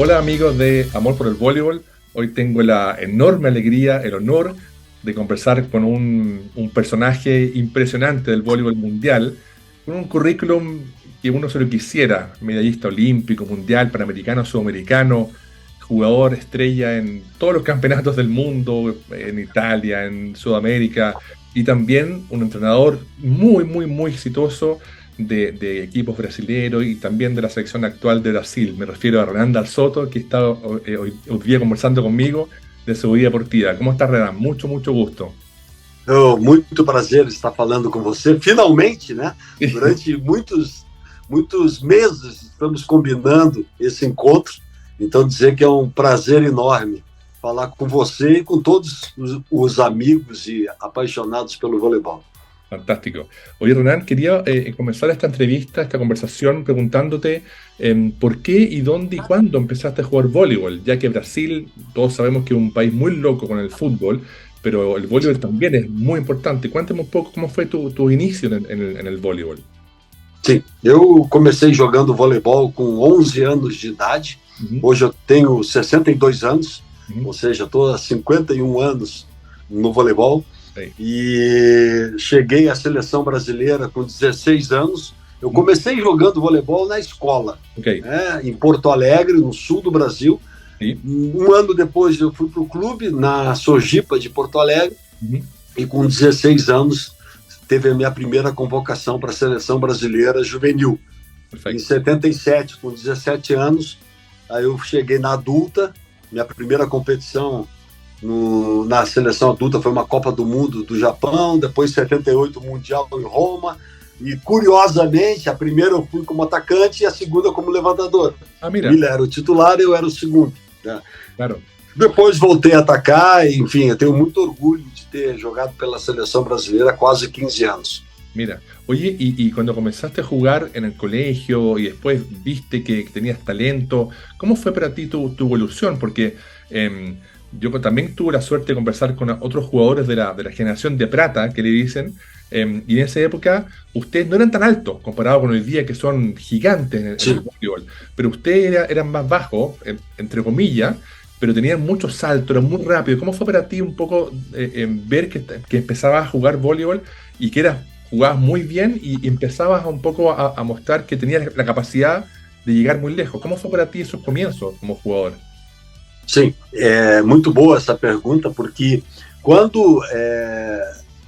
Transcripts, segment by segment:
Hola amigos de Amor por el Voleibol. Hoy tengo la enorme alegría, el honor de conversar con un personaje impresionante del voleibol mundial, con un currículum que uno se lo quisiera: medallista olímpico, mundial, panamericano, sudamericano, jugador estrella en todos los campeonatos del mundo, en Italia, en Sudamérica, y también un entrenador muy, muy, muy exitoso de equipos brasileños y también de la selección actual de Brasil. Me refiero a Renan Soto, que está hoy día conversando conmigo de su vida deportiva. ¿Cómo estás, Renan? Mucho, mucho gusto. Muito prazer estar falando com você. Finalmente, né? Durante muitos meses estamos combinando esse encontro. Então, dizer que é um prazer enorme falar com você e com todos os amigos e apaixonados pelo voleibol. Fantástico. Oye, Renan, quería comenzar esta entrevista, esta conversación, preguntándote por qué y dónde y cuándo empezaste a jugar voleibol, ya que Brasil, todos sabemos que es un país muy loco con el fútbol, pero el voleibol también es muy importante. Cuéntame un poco cómo fue tu inicio en el voleibol. Sim, eu comecei jogando voleibol com 11 anos de idade. Hoje eu tenho 62 anos, ou seja, estou há 51 anos no voleibol. E cheguei à seleção brasileira com 16 anos. Eu comecei jogando voleibol na escola, né, em Porto Alegre, no sul do Brasil. Um ano depois eu fui para o clube na Sojipa de Porto Alegre. E com 16 anos teve a minha primeira convocação para a seleção brasileira juvenil. Em 77, com 17 anos, aí eu cheguei na adulta. Minha primeira competição na seleção adulta foi uma Copa do Mundo do Japão, depois 78 Mundial em Roma, e curiosamente a primeira eu fui como atacante e a segunda como levantador. Miller era o titular e eu era o segundo, né? Claro. Depois voltei a atacar, e, enfim, eu tenho muito orgulho de ter jogado pela seleção brasileira há quase 15 anos. Mira, oye, y cuando comenzaste a jugar en el colegio y después viste que tenías talento, ¿cómo fue para ti tu evolución? Porque yo también tuve la suerte de conversar con otros jugadores de la generación de plata, que le dicen, y en esa época ustedes no eran tan altos comparado con hoy día, que son gigantes en el voleibol, pero ustedes eran más bajos, entre comillas, pero tenían muchos saltos, eran muy rápidos. ¿Cómo fue para ti un poco ver que empezabas a jugar voleibol y que jugabas muy bien y empezabas un poco a mostrar que tenías la capacidad de llegar muy lejos? ¿Cómo fue para ti esos comienzos como jugador? Sim, é muito boa essa pergunta, porque quando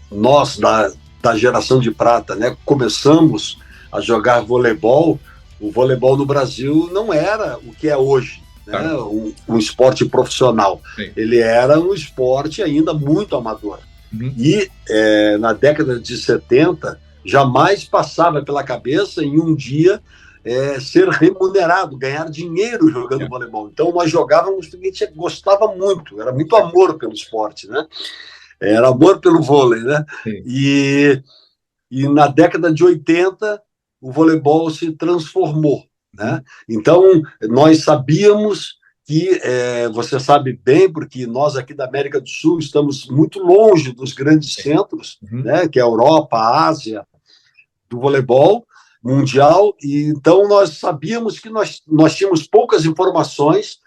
nós da geração de prata, né, começamos a jogar voleibol, o voleibol no Brasil não era o que é hoje, né, um esporte profissional. Sim. Ele era um esporte ainda muito amador. E na década de 70 jamais passava pela cabeça em um dia ser remunerado, ganhar dinheiro jogando voleibol. Então nós jogávamos porque a gente gostava muito, era muito amor pelo esporte, né? Era amor pelo vôlei, né? E na década de 80 o voleibol se transformou, né? Então nós sabíamos que, você sabe bem, porque nós aqui da América do Sul estamos muito longe dos grandes centros, né, que é a Europa, a Ásia, do voleibol mundial, e então nós sabíamos que nós tínhamos poucas informações,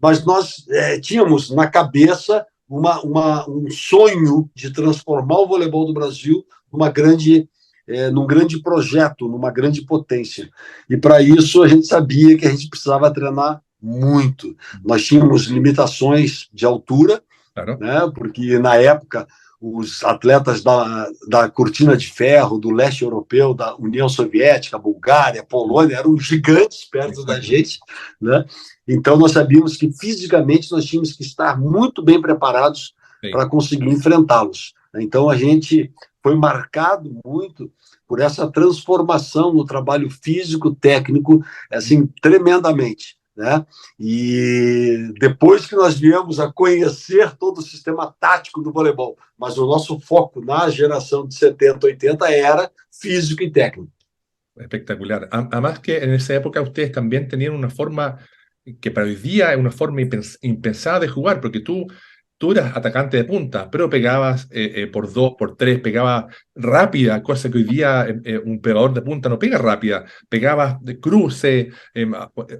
mas nós tínhamos na cabeça um sonho de transformar o voleibol do Brasil num grande projeto, numa grande potência. E para isso a gente sabia que a gente precisava treinar muito. Nós tínhamos limitações de altura, né, porque na época os atletas da cortina de ferro, do leste europeu, da União Soviética, Bulgária, Polônia, eram gigantes perto da gente, né? Então nós sabíamos que fisicamente nós tínhamos que estar muito bem preparados para conseguir enfrentá-los. Então a gente foi marcado muito por essa transformação no trabalho físico, técnico, assim, tremendamente, né? E depois que nós viemos a conhecer todo o sistema tático do voleibol, mas o nosso foco na geração de 70, 80 era físico e técnico. Espectacular. Además que en esa época ustedes también tenían una forma que para hoy día es una forma impensada de jugar, porque tú tú eras atacante de punta, pero pegabas por dos, por tres, pegabas rápida, cosa que hoy día un pegador de punta no pega rápida, pegabas de cruce,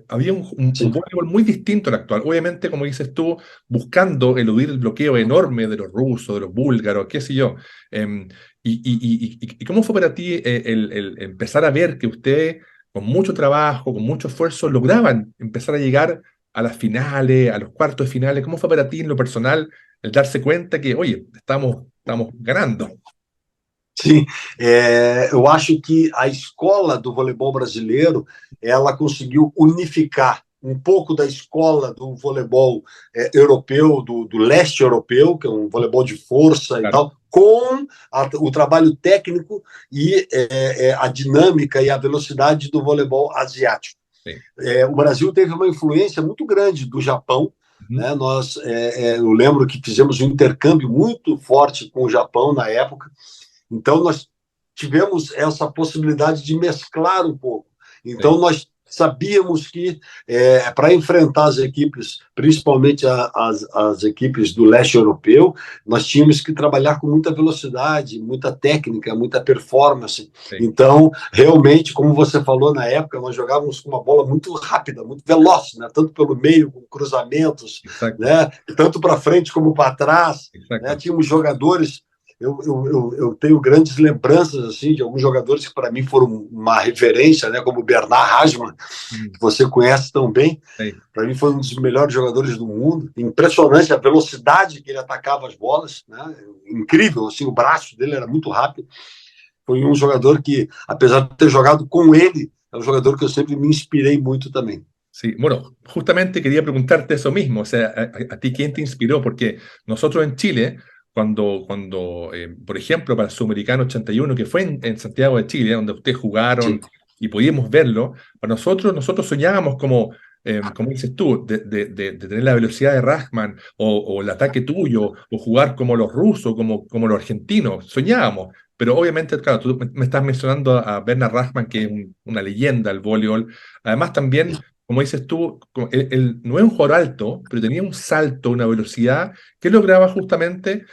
había un Sim, voleibol muy distinto al actual. Obviamente, como dices tú, buscando eludir el bloqueo enorme de los rusos, de los búlgaros, qué sé yo. Em, y cómo fue para ti el empezar a ver que ustedes, con mucho trabajo, con mucho esfuerzo, lograban empezar a llegar a las finales, a los cuartos de finales? ¿Cómo fue para ti en lo personal el darse cuenta que, oye, estamos ganando? sim. Eu acho que a escola do voleibol brasileiro ela conseguiu unificar um pouco da escola do voleibol europeu, do leste europeu, que é um voleibol de força e Claro, tal, com o trabalho técnico e a dinâmica e a velocidade do voleibol asiático. sí. O Brasil teve uma influência muito grande do Japão, Ujú, né? Eu lembro que fizemos um intercâmbio muito forte com o Japão na época, então nós tivemos essa possibilidade de mesclar um pouco. sí. Então nós sabíamos que para enfrentar as equipes, principalmente as equipes do leste europeu, nós tínhamos que trabalhar com muita velocidade, muita técnica, muita performance. Sí, Então, realmente, como você falou na época, nós jogávamos com uma bola muito rápida, muito veloz, né? Tanto pelo meio, com cruzamentos, exacto, né? Tanto para frente como para trás. Né? exacto. Tínhamos jogadores. Eu tenho grandes lembranças assim de alguns jogadores que para mim foram uma referência, né, como o Bernard Hasman, Mm, que você conhece tão bem. sí. Para mim foi um dos melhores jogadores do mundo. Impressionante a velocidade que ele atacava as bolas, né? Incrível, assim, o braço dele era muito rápido. Foi um jogador que, apesar de ter jogado com ele, é um jogador que eu sempre me inspirei muito também. Sí, bueno, justamente quería preguntarte eso mismo, o sea, a ti quién te inspiró, porque nosotros en Chile, por ejemplo, para el Sudamericano 81, que fue en Santiago de Chile, donde ustedes jugaron Sim, y pudimos verlo, para nosotros soñábamos como dices tú, de tener la velocidad de Rahman o el ataque tuyo, o jugar como los rusos, como los argentinos, soñábamos. Pero obviamente, claro, tú me estás mencionando a Bernard Rahman, que es una leyenda del voleibol. Además, también, como dices tú, él no es un jugador alto, pero tenía un salto, una velocidad que lograba justamente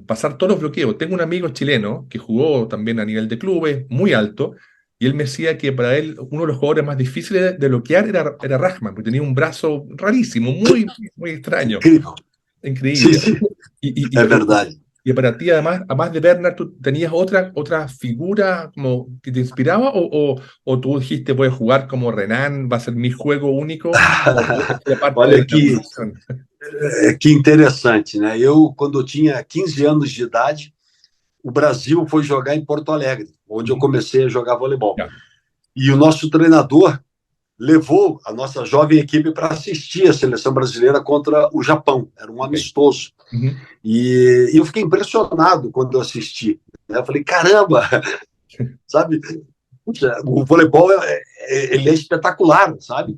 pasar todos los bloqueos. Tengo un amigo chileno que jugó también a nivel de clubes, muy alto, y él me decía que para él uno de los jugadores más difíciles de bloquear era Rahman, porque tenía un brazo rarísimo, muy extraño, incrível. Sim, increíble. sim, Y, é y- verdade. y para ti, además de Bernard, ¿tú tenías otra figura como que te inspiraba o tú dijiste voy a jugar como Renan, va a ser mi juego único, o fue parte de Olha la evolución? que interessante, né? Quando eu tinha 15 anos de idade, o Brasil foi jogar em Porto Alegre, onde eu Ujú. comecei a jogar voleibol. Ya, E o nosso treinador levou a nossa jovem equipe para assistir a seleção brasileira contra o Japão. Era um ok. amistoso. Ujú. E eu fiquei impressionado quando eu assisti. Né? Eu falei, caramba, sabe? Puxa, o voleibol ele é espetacular, sabe?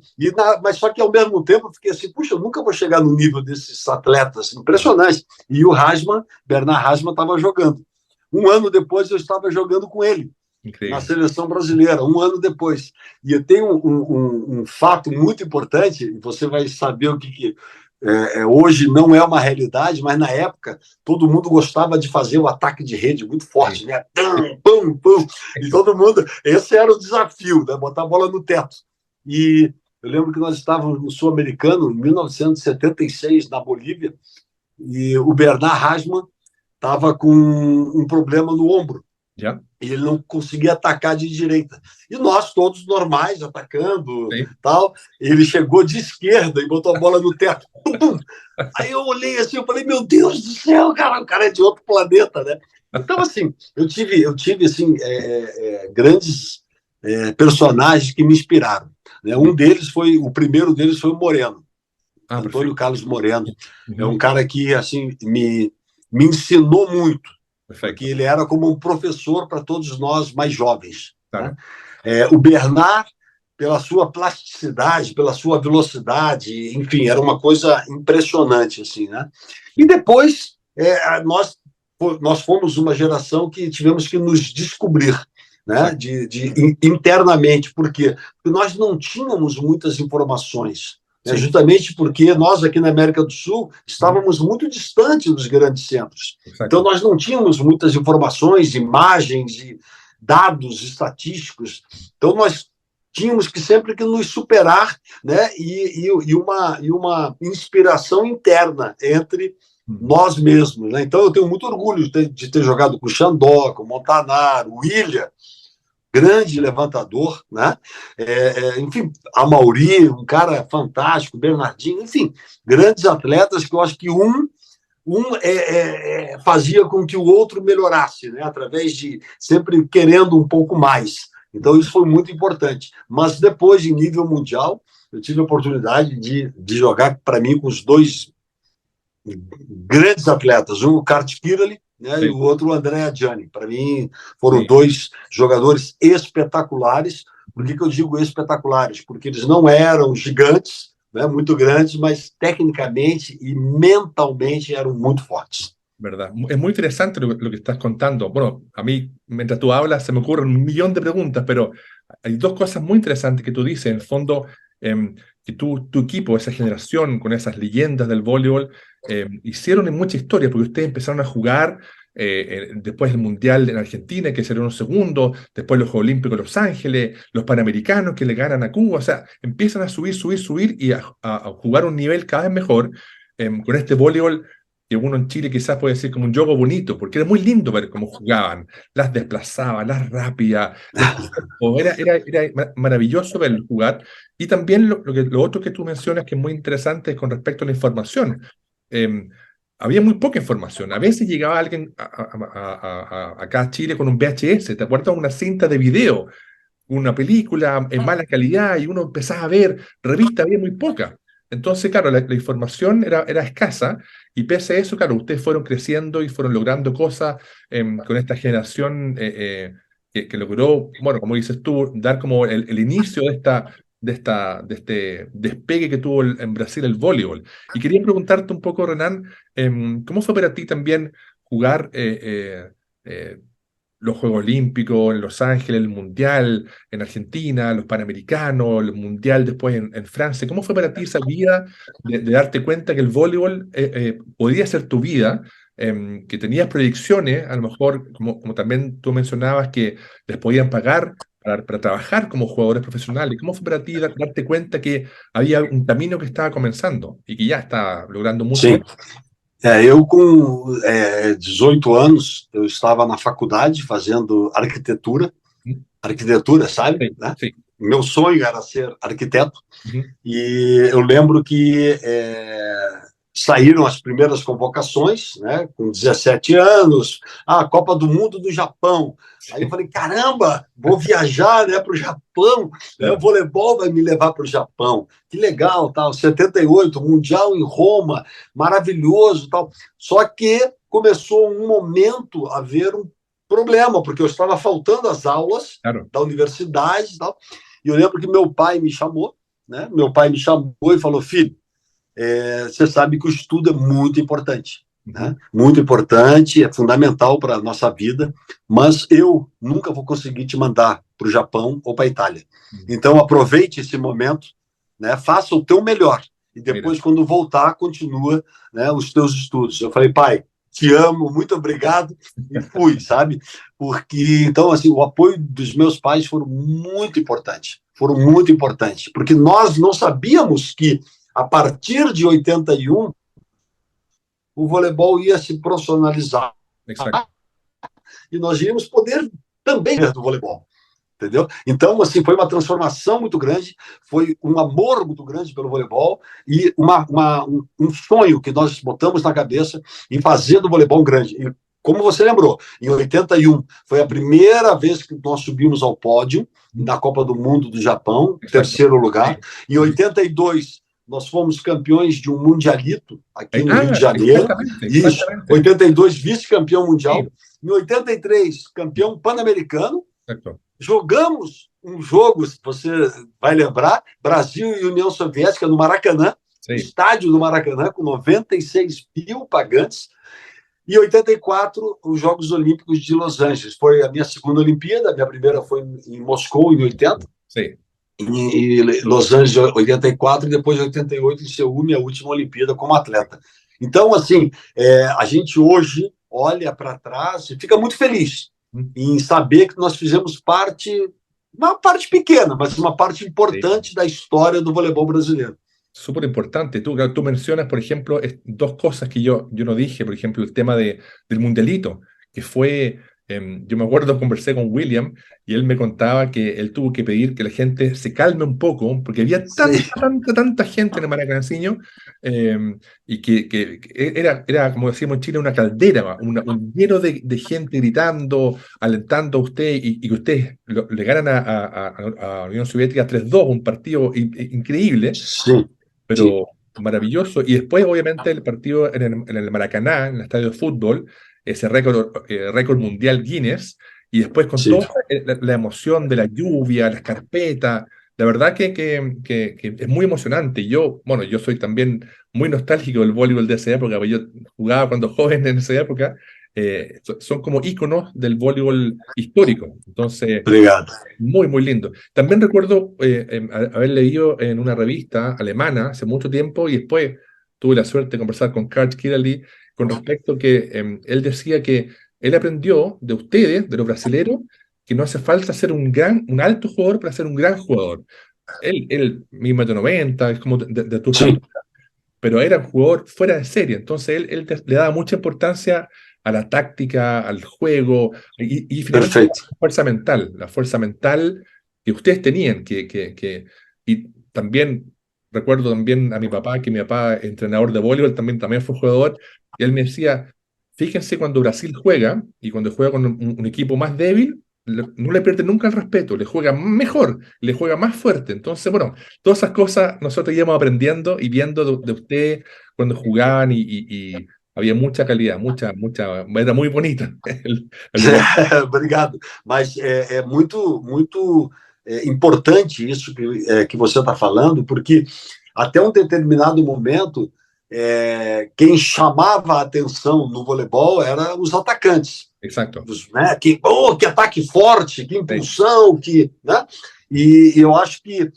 Mas só que ao mesmo tempo eu fiquei assim, puxa, eu nunca vou chegar no nível desses atletas, impressionante. E o Hasman, Bernard Hasman, estava jogando. Um ano depois eu estava jogando com ele na Increíble. seleção brasileira, um ano depois. E eu tenho um fato muito importante, e você vai saber o que hoje não é uma realidade, mas na época todo mundo gostava de fazer o ataque de rede muito Sí, forte, né? Pum, pum, pum. E todo mundo, esse era o desafio, né? Botar a bola no teto. E eu lembro que nós estávamos no Sul-Americano, em 1976, na Bolívia, e o Bernard Hasman estava com um problema no ombro. ya, E ele não conseguia atacar de direita. E nós, todos normais, atacando, sí. tal. Ele chegou de esquerda e botou a bola no teto. Pum, pum. Aí eu olhei assim, eu falei, meu Deus do céu, cara, o cara é de outro planeta, né? Então, assim, eu tive assim, grandes personagens que me inspiraram. Né? O primeiro deles foi o Moreno, Ah, Antônio perfecto. Carlos Moreno. É um Ujú. cara que, assim, me ensinou muito, porque Perfecto, ele era como um professor para todos nós mais jovens. Né? claro. O Bernard, pela sua plasticidade, pela sua velocidade, enfim, era uma coisa impressionante, assim, né? E depois nós fomos uma geração que tivemos que nos descobrir, né? Exacto. Internamente, por quê? Porque nós não tínhamos muitas informações, né? Sí, Justamente porque nós aqui na América do Sul estávamos muito distantes dos grandes centros. Então, exacto. nós não tínhamos muitas informações, imagens e dados estatísticos. Então, nós tínhamos que sempre que nos superar, né? E uma inspiração interna entre Mm. nós mesmos, né? Então, eu tenho muito orgulho de ter jogado com o Xandó, com o Montanaro, o William, grande levantador, né? Enfim, a Mauri, um cara fantástico, Bernardinho, enfim, grandes atletas que eu acho que fazia com que o outro melhorasse, né? Através de sempre querendo um pouco mais. Então, isso foi muito importante. Mas depois, em nível mundial, eu tive a oportunidade de jogar, para mim, com os dois grandes atletas, um o Kart Kirali, né, e Sí, o outro o André Adjani. Para mim, foram sí. dois jogadores espetaculares. Por que eu digo espetaculares? Porque eles não eram gigantes, né, muito grandes, mas tecnicamente e mentalmente eram muito fortes. ¿Verdad? Es muy interesante lo que estás contando. Bueno, a mí, mientras tú hablas, se me ocurren un millón de preguntas, pero hay dos cosas muy interesantes que tú dices. En el fondo, que tu equipo, esa generación con esas leyendas del voleibol, hicieron en mucha historia, porque ustedes empezaron a jugar después del Mundial en Argentina, que serían unos segundos, después los Juegos Olímpicos en Los Ángeles, los Panamericanos que le ganan a Cuba, o sea, empiezan a subir, subir, subir y a jugar a un nivel cada vez mejor con este voleibol que uno en Chile quizás puede decir como un juego bonito, porque era muy lindo ver cómo jugaban, las desplazaban, las rápidas, el cuerpo, era maravilloso verlos jugar. Y también lo otro que tú mencionas que es muy interesante es con respecto a la información. Eh, Había muy poca información. A veces llegaba alguien acá a Chile con un VHS, ¿te acuerdas? Una cinta de video, una película en mala calidad y uno empezaba a ver, revista había muy poca. Entonces, claro, la información era escasa y pese a eso, claro, ustedes fueron creciendo y fueron logrando cosas con esta generación que logró, bueno, como dices tú, dar como el inicio de este despegue que tuvo en Brasil el voleibol. Y quería preguntarte un poco, Renan, ¿cómo fue para ti también jugar los Juegos Olímpicos en Los Ángeles, el Mundial en Argentina, los Panamericanos, el Mundial después en Francia? ¿Cómo fue para ti esa vida de darte cuenta que el voleibol podía ser tu vida, que tenías proyecciones, a lo mejor, como también tú mencionabas, que les podían pagar para trabajar como jugadores profesionales? ¿Cómo fue para ti darte cuenta que había un camino que estaba comenzando y que ya estaba logrando mucho? Sim. Eu, com 18 anos, eu estava na faculdade fazendo arquitetura, sabe? Sí, Né? sí. Meu sonho era ser arquiteto. Ujú. E eu lembro que saíram as primeiras convocações, né, com 17 anos, a Copa do Mundo do Japão. Aí eu falei, caramba, vou viajar, né, para o Japão, né, o Claro, voleibol vai me levar para o Japão. Que legal, tal. 78, Mundial em Roma, maravilhoso, tal. Só que começou um momento a haver um problema, porque eu estava faltando as aulas claro. da universidade e tal. E eu lembro que meu pai me chamou, né? Meu pai me chamou e falou, filho, você sabe que o estudo é muito importante, né? Ujú. Muito importante, é fundamental para a nossa vida, mas eu nunca vou conseguir te mandar para o Japão ou para a Itália. Mm. Então, aproveite esse momento, né? Faça o teu melhor e Mira, depois, quando voltar, continua, né, os teus estudos. Eu falei, pai, te amo, muito obrigado, e fui, sabe? Porque, então, assim, o apoio dos meus pais foram muito importantes, porque nós não sabíamos que, a partir de 81, o voleibol ia se profissionalizar exacto. e nós íamos poder também ver do voleibol. Entendeu? Então, assim, foi uma transformação muito grande, foi um amor muito grande pelo voleibol e um sonho que nós botamos na cabeça em fazer do voleibol grande. E, como você lembrou, em 81 foi a primeira vez que nós subimos ao pódio na Copa do Mundo do Japão, Exacto. terceiro lugar. Sí. Em 82 nós fomos campeões de um mundialito aqui no Rio de Janeiro. Exactamente, Isso, exactamente. 82 vice-campeão mundial. Sí, Em 83 campeão pan-americano. exacto. Jogamos um jogo, você vai lembrar, Brasil e União Soviética no Maracanã, Sí, estádio do Maracanã, com 96 mil pagantes. E 84, os Jogos Olímpicos de Los Angeles. Foi a minha segunda Olimpíada, a minha primeira foi em Moscou, em 80. sí. em Los Angeles de 84 e depois de 88 em Seul, minha última Olimpíada como atleta. Então, assim, a gente hoje olha para trás e fica muito feliz em saber que nós fizemos parte, uma parte pequena, mas uma parte importante da história do voleibol brasileiro. Súper importante. Tú mencionas, por ejemplo, dos cosas que yo no dije, por ejemplo, el tema del mundialito, que fue, yo me acuerdo, conversé con William y él me contaba que él tuvo que pedir que la gente se calme un poco, porque había tanta gente en el Maracanciño, y que era, como decimos en Chile, una caldera, un lleno de gente gritando, alentando a usted, y que ustedes le ganan a Unión Soviética 3-2, un partido increíble. Sí. Pero maravilloso. Y después, obviamente, el partido en el Maracaná, en el estadio de fútbol, ese récord mundial Guinness, y después con toda la emoción de la lluvia, las carpetas, la verdad que es muy emocionante. Bueno, yo soy también muy nostálgico del voleibol de esa época, porque yo jugaba cuando joven en esa época. Son como íconos del voleibol histórico. Entonces, Obrigado. muy, muy lindo. También recuerdo haber leído en una revista alemana hace mucho tiempo, y después tuve la suerte de conversar con Karl Kirali con respecto que él decía que él aprendió de ustedes, de los brasileros, que no hace falta ser un alto jugador para ser un gran jugador. Él mismo de 90, es como de tu estatura, pero era un jugador fuera de serie. Entonces él le daba mucha importancia a la táctica, al juego, y finalmente la fuerza mental que ustedes tenían, y también recuerdo también a mi papá, que mi papá, entrenador de voleibol, también fue jugador, y él me decía, fíjense cuando Brasil juega, y cuando juega con un equipo más débil, no le pierde nunca el respeto, le juega mejor, le juega más fuerte. Entonces, bueno, todas esas cosas nosotros íbamos aprendiendo y viendo de ustedes cuando jugaban, y había mucha calidad, era muy bonita. Obrigado. Mas é muito importante isso que você está falando, porque até um determinado momento, quem chamava a atenção no voleibol eram os atacantes. Exato. Né? Que ataque forte, que impulsão, né? E eu acho que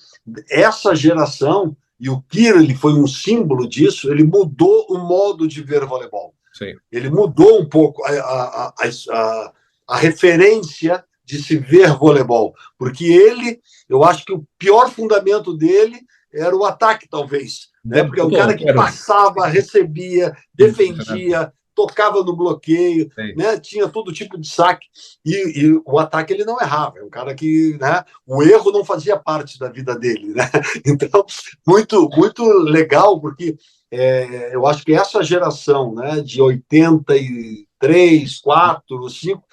essa geração, e o Kira, ele foi um símbolo disso, ele mudou o modo de ver voleibol. Sim. Ele mudou um pouco a referência de se ver voleibol, porque eu acho que o pior fundamento dele era o ataque, talvez, né? Porque é um cara que passava, recebia, defendia, tocava no bloqueio, né? Tinha todo tipo de saque, e o ataque ele não errava, é um cara que, né? O erro não fazia parte da vida dele, né? Então, muito, muito legal, porque eu acho que essa geração, né, de 83, 4, 5,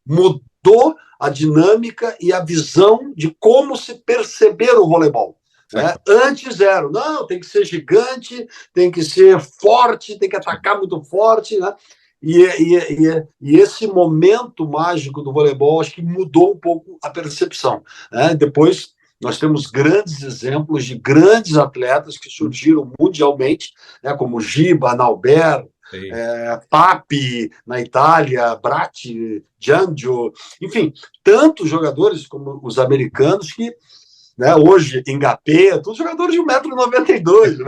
mudou a dinâmica e a visão de como se perceber o voleibol. Né? Antes não, tem que ser gigante, tem que ser forte, tem que atacar muito forte, né? E esse momento mágico do voleibol, acho que mudou um pouco a percepção. Né? Depois, nós temos grandes exemplos de grandes atletas que surgiram mundialmente, né? Como Giba, Naubert, Papi na Itália, Bratti, Giangio, enfim, tantos jogadores como os americanos que, né, hoje, Ngapé, todos jogadores de 1,92 m,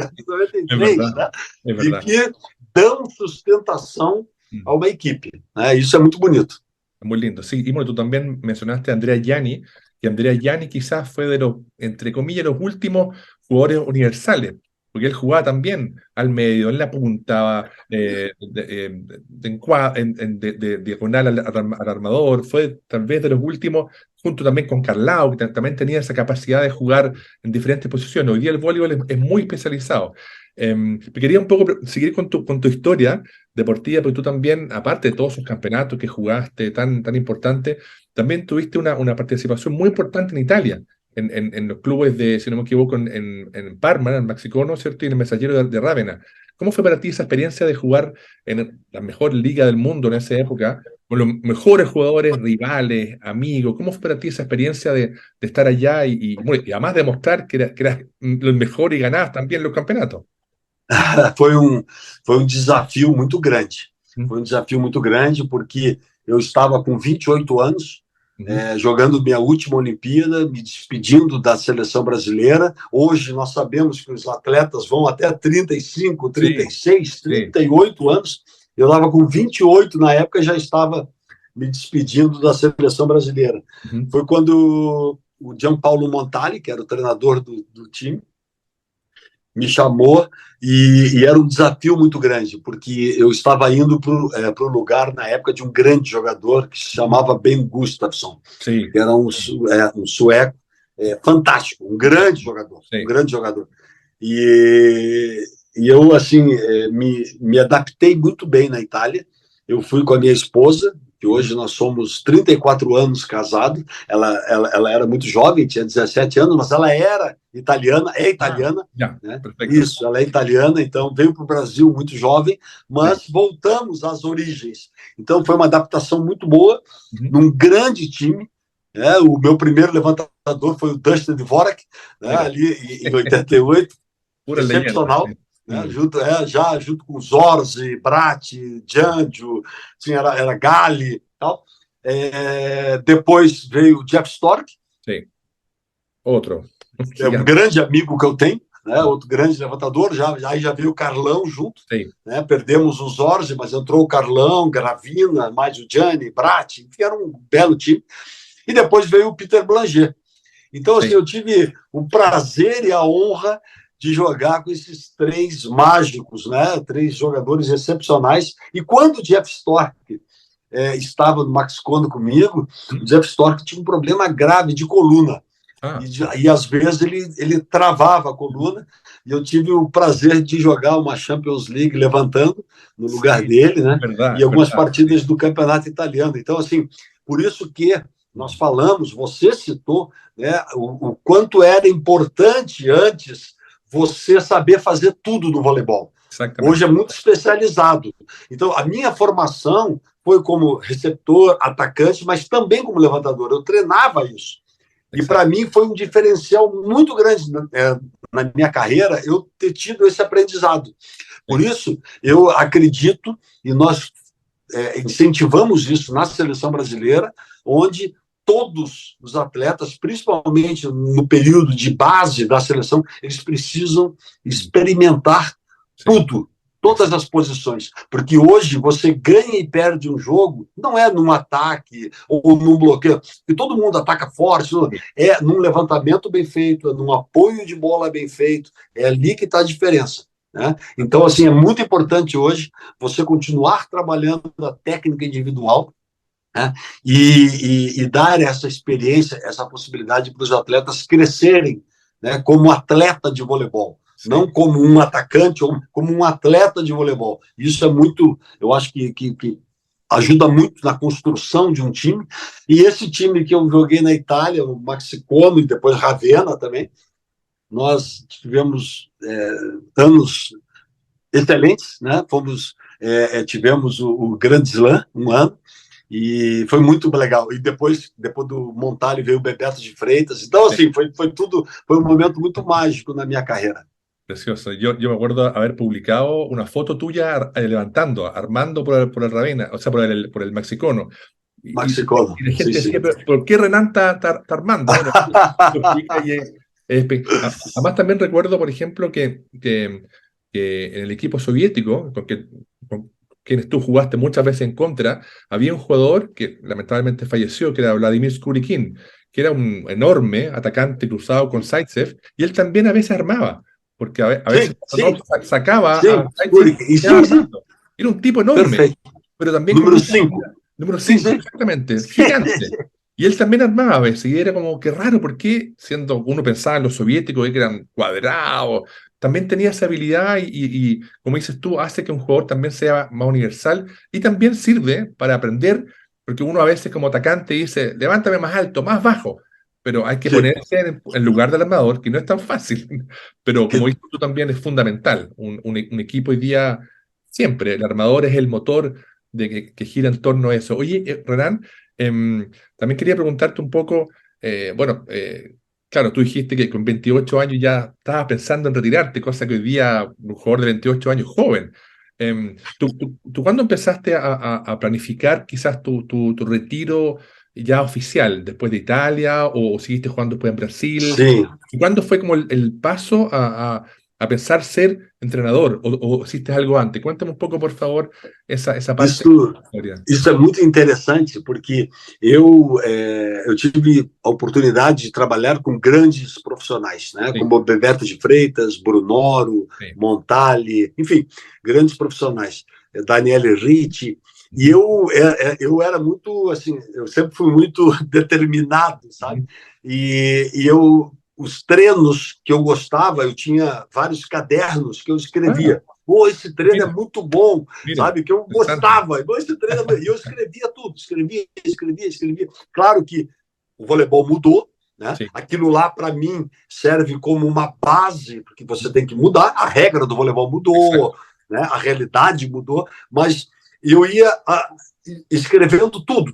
1,93 m, né? E que dão sustentação a uma equipe. Né? Isso é muito bonito. Muy lindo. Sí, y bueno, tú también mencionaste a Andrea Gianni, que Andrea Gianni quizás fue de los, entre comillas, los últimos jugadores universales, porque él jugaba también al medio, en la punta, de diagonal al armador, fue tal vez de los últimos, junto también con Carlao, que también tenía esa capacidad de jugar en diferentes posiciones. Hoy día el voleibol es muy especializado. Quería un poco seguir con tu historia deportiva, porque tú también, aparte de todos esos campeonatos que jugaste tan importantes, también tuviste una participación muy importante en Italia, en los clubes de, si no me equivoco, en Parma, en Maxicono, ¿cierto? Y en el Messaggero de Rávena. ¿Cómo fue para ti esa experiencia de jugar en la mejor liga del mundo en esa época, con los mejores jugadores, rivales, amigos? ¿Cómo fue para ti esa experiencia de estar allá y además de demostrar que eras el mejor y ganabas también los campeonatos? Foi um desafio muito grande. Foi um desafio muito grande porque eu estava com 28 anos, Ujú. jogando minha última Olimpíada, me despedindo da seleção brasileira. Hoje nós sabemos que os atletas vão até 35, Sí, 36, sí. 38 anos. Eu estava com 28 na época, já estava me despedindo da seleção brasileira. Ujú. Foi quando o Gianpaolo Montali, que era o treinador do time, me chamou e era um desafio muito grande, porque eu estava indo para o lugar, na época, de um grande jogador que se chamava Ben Gustafsson, Sí, que era um sueco fantástico, um grande jogador, um sí. grande jogador. E, e eu, assim, me adaptei muito bem na Itália. Eu fui com a minha esposa, que Ujú. hoje nós somos 34 anos casados. Ela era muito jovem, tinha 17 anos, mas ela era italiana, é Ah, italiana, ya, né? perfecto. Isso, ela é italiana, então veio para o Brasil muito jovem, Sí. mas voltamos às origens. Então foi uma adaptação muito boa, Ujú. num grande time. O meu primeiro levantador foi o Dustin Dvorak, né, Mira, ali em 88, pura leyenda. excepcional, Sí. né, junto com Zorzi, Bratti, Giangio, tinha, era Gali, tal. Depois veio o Jeff Stork, Sí. Otro. um Gigante. grande amigo que eu tenho, né, outro grande levantador. Aí já veio o Carlão junto, Sí. né, perdemos o Zorzi, mas entrou o Carlão, Gravina, mais o Gianni, Bratti, enfim, era um belo time. E depois veio o Peter Blanger. Então, assim, Sí. eu tive o prazer e a honra de jogar com esses três mágicos, né? Três jogadores excepcionais. E quando o Jeff Stork estava no Max Kondo comigo, o ¿Mm? Jeff Stork tinha um problema grave de coluna. Ah, E às vezes ele travava a coluna, e eu tive o prazer de jogar uma Champions League levantando no lugar sí, dele, né? E es algumas verdad. Sí. partidas do campeonato italiano. Então, assim, por isso que nós Ujú. falamos, você citou, né, o quanto era importante antes você saber fazer tudo no voleibol. Hoje Exactamente. é muito especializado. Então, a minha formação foi como receptor, atacante, mas também como levantador. Eu treinava isso. E para Exacto. mim foi um diferencial muito grande na minha carreira eu ter tido esse aprendizado. Por Sí. isso, eu acredito, e nós incentivamos isso na seleção brasileira, onde todos os atletas, principalmente no período de base da seleção, eles precisam Ujú. experimentar Sí. tudo, todas as posições, porque hoje você ganha e perde um jogo, não é num ataque ou num bloqueio, porque todo mundo ataca forte, é num levantamento bem feito, é num apoio de bola bem feito, é ali que está a diferença. Né? Então, assim, é muito importante hoje você continuar trabalhando a técnica individual, né? E dar essa experiência, essa possibilidade para os atletas crescerem, né? Como atleta de voleibol, Sí. não como um atacante, ou como um atleta de voleibol. Isso é muito, eu acho que ajuda muito na construção de um time. E esse time que eu joguei na Itália, o Maxicono e depois Ravenna também, nós tivemos anos excelentes, né? Tivemos o Grand Slam um ano e foi muito legal. E depois do Montale veio o Bebeto de Freitas. Então, Sí. assim, foi tudo, foi um momento muito mágico na minha carreira. Precioso. Yo me acuerdo haber publicado una foto tuya levantando, armando por el Ravena, o sea, por el Maxicono. Maxicono, Y la sim, gente decía, sim. "¿Pero por qué Renan está armando?" Bueno, lo explica y además también recuerdo, por ejemplo, que en el equipo soviético, con quienes tú jugaste muchas veces en contra, había un jugador que lamentablemente falleció, que era Vladimir Skurikin, que era un enorme atacante cruzado con Zaitsev, y él también a veces armaba, porque a Sim, veces sim, sacaba a sim. Zaitsev y E quedaba sim, sim, armando. Era un tipo enorme, perfeito. pero también con Número mucha 5. habilidad. Número Sim, 5 sim. exactamente, Sim, sim, gigante. sim. Y él también armaba a veces, y era como que raro, porque siendo uno pensaba en los soviéticos que eran cuadrados, también tenía esa habilidad como dices tú, hace que un jugador también sea más universal y también sirve para aprender, porque uno a veces como atacante dice, levántame más alto, más bajo, pero hay que Sim. ponerse en lugar del armador, que no es tan fácil, pero como Que, dices tú también es fundamental. Un equipo hoy día, siempre, el armador es el motor que gira en torno a eso. Oye, Renan, también quería preguntarte un poco, bueno, claro, tú dijiste que con 28 años ya estabas pensando en retirarte, cosa que hoy día un jugador de 28 años joven. ¿Tú cuándo empezaste a planificar quizás tu retiro? ya oficial, después de Italia, o seguiste jugando después en Brasil? Sim, ¿Y cuándo fue como el paso a pensar ser entrenador? O hiciste algo antes? Cuéntame un poco, por favor, esa parte de isso, la historia. isso é muito interessante, porque eu tive a oportunidade de trabalhar com grandes profissionais, né? Sí, Como Bebeto de Freitas, Brunoro, sí. Montali, enfim, grandes profissionais. Daniele Ricci. E Ujú, eu era muito, assim, eu sempre fui muito determinado, sabe? ujú. Os treinos que eu gostava, eu tinha vários cadernos que eu Ah, escrevia. Pô, esse treino é mira, muito bom, mira, sabe? Que eu interesante. gostava. Esse treino, e eu escrevia tudo, escrevia. Claro que o voleibol mudou, né? Sí, Aquilo lá, para mim, serve como uma base, porque você tem que mudar. A regra do voleibol mudou, exacto. né? A realidade mudou, mas eu ia escrevendo tudo.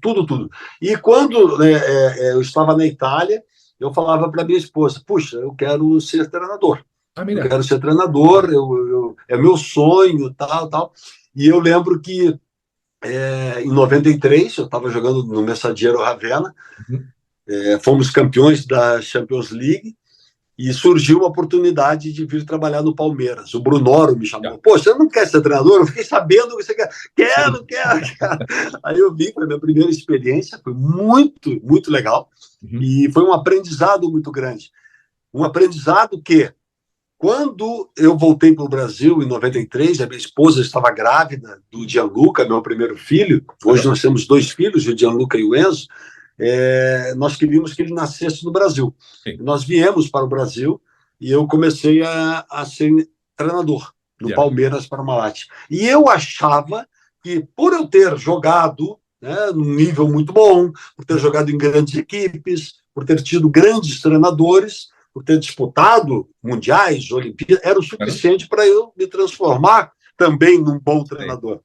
E quando eu estava na Itália, eu falava para minha esposa: puxa, eu quero ser treinador. Ah, Eu mira. quero ser treinador, é meu sonho, tal. E eu lembro que em 93, eu estava jogando no Messaggero Ravenna, Ujú. fomos campeões da Champions League, e surgiu uma oportunidade de vir trabalhar no Palmeiras. O Brunoro me chamou. Ya. Pô, você não quer ser treinador? Eu fiquei sabendo que você quer. Sí. Quero. Aí eu vim, foi a minha primeira experiência, foi muito legal. Ujú. E foi um aprendizado muito grande. Um aprendizado que, quando eu voltei para o Brasil em 93, a minha esposa estava grávida do Gianluca, meu primeiro filho. Hoje Claro. nós temos dois filhos, o Gianluca e o Enzo. Nós queríamos que ele nascesse no Brasil. Sí. Nós viemos para o Brasil e eu comecei a ser treinador no Ya. Palmeiras Parmalat. E eu achava que, por eu ter jogado, né, num nível muito bom, por ter jogado em grandes equipes, por ter tido grandes treinadores, por ter disputado mundiais, Olimpíadas, era o Claro. suficiente para eu me transformar também num bom Sí. treinador.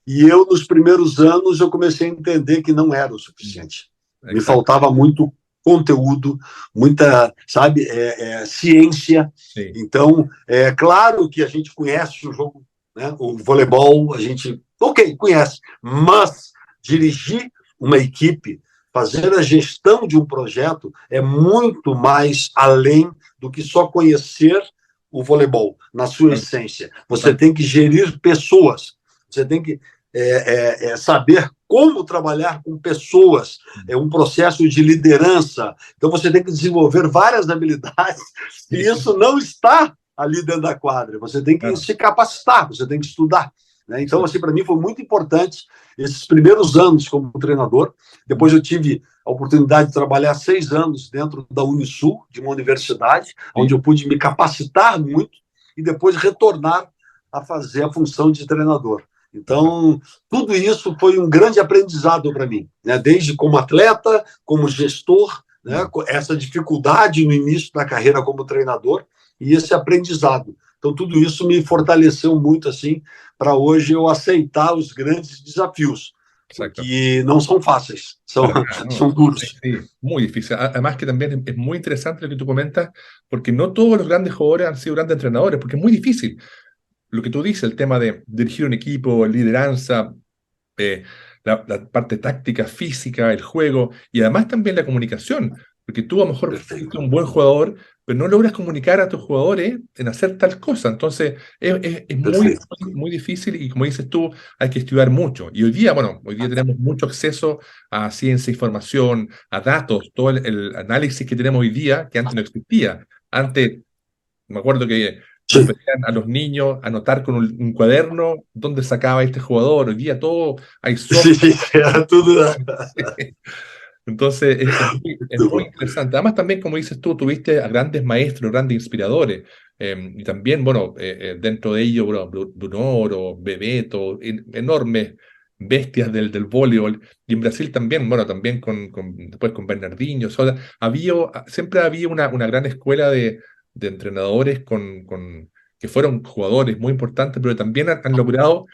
E eu, nos primeiros anos, eu comecei a entender que não era o Mm. suficiente. Me Exacto. faltava muito conteúdo, muita, sabe, ciência. Sí. Então, é claro que a gente conhece o jogo, né, o voleibol, a gente, ok, conhece, mas dirigir uma equipe, fazer a gestão de um projeto é muito mais além do que só conhecer o voleibol na sua Claro. essência. Você Total. tem que gerir pessoas, você tem que saber como trabalhar com pessoas, é um processo de liderança. Então você tem que desenvolver várias habilidades e Sí, sí. isso não está ali dentro da quadra. Você tem que Claro. se capacitar, você tem que estudar. Né? Então, Exacto. assim, para mim foi muito importante esses primeiros anos como treinador. Depois eu tive a oportunidade de trabalhar 6 anos dentro da Unisul, de uma universidade, onde Sí. eu pude me capacitar muito e depois retornar a fazer a função de treinador. Perfecto. Então, tudo isso foi um grande aprendizado para mim, né? Desde como atleta, como gestor, né? Mm. Essa dificuldade no início da carreira como treinador e esse aprendizado. Então, tudo isso me fortaleceu muito assim para hoje eu aceitar os grandes desafios, Exacto. porque não são fáceis, Para nada, são ¿no? Sí, duros. sí, muy difícil. Además que también es muy interesante lo que tú comentas, porque no todos los grandes jugadores han sido grandes entrenadores, porque es muy difícil. Lo que tú dices, el tema de dirigir un equipo, lideranza, eh, la parte táctica, física, el juego, y además también la comunicación, porque tú a lo mejor fuiste Perfeito. un buen jugador, pero no logras comunicar a tus jugadores en hacer tal cosa. Entonces, es Perfeito. muy difícil y como dices tú, hay que estudiar mucho. Y hoy día, bueno, hoy día tenemos mucho acceso a ciencia, información, a datos, todo el análisis que tenemos hoy día, que antes no existía. Antes, me acuerdo que nos Sim, pedían a los niños anotar con un cuaderno dónde sacaba este jugador. Hoy día todo hay sim, software. era tudo Entonces es muito muy bom. interesante. Además también, como dices tú, tuviste a grandes maestros, grandes inspiradores. Y también, bueno, dentro de ellos, bueno, Brunoro, Bebeto, enormes bestias del voleibol. Y en Brasil también, bueno, también después con Bernardinho. O sea, siempre había una gran escuela de entrenadores que fueron jugadores muy importantes, pero también han logrado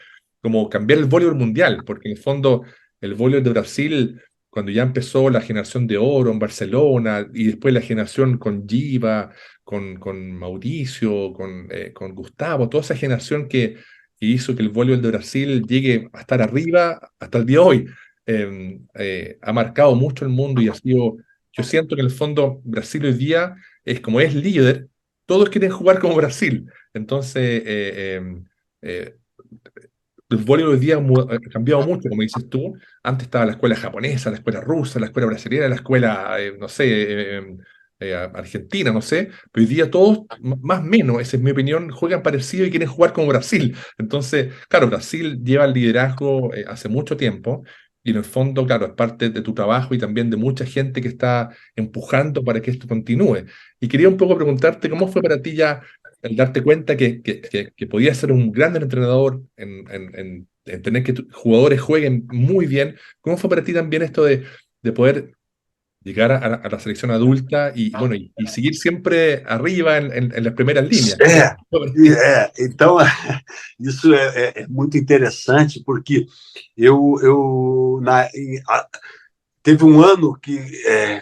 como cambiar el voleibol mundial, porque en el fondo el voleibol de Brasil cuando ya empezó la generación de oro en Barcelona y después la generación con Giva, con Mauricio, con Gustavo, toda esa generación que hizo que el voleibol de Brasil llegue a estar arriba hasta el día de hoy. ha marcado mucho el mundo y ha sido, yo siento que en el fondo Brasil hoy día es como es líder, todos quieren jugar como Brasil. Entonces, eh, el voleibol hoy día ha cambiado mucho, como dices tú. Antes estaba la escuela japonesa, la escuela rusa, la escuela brasileña, la escuela, no sé, argentina, no sé. Pero hoy día todos, más o menos, esa es mi opinión, juegan parecido y quieren jugar como Brasil. Entonces, claro, Brasil lleva el liderazgo hace mucho tiempo. Y en el fondo, claro, es parte de tu trabajo y también de mucha gente que está empujando para que esto continúe. Y quería un poco preguntarte cómo fue para ti ya el darte cuenta que podías ser un gran entrenador, en tener que tus jugadores jueguen muy bien. ¿Cómo fue para ti también esto de poder llegar a la selección adulta y, bueno, y seguir siempre arriba en las primeras líneas? ¿Cómo É, fue para ti? então isso é muito interessante, porque teve um ano que,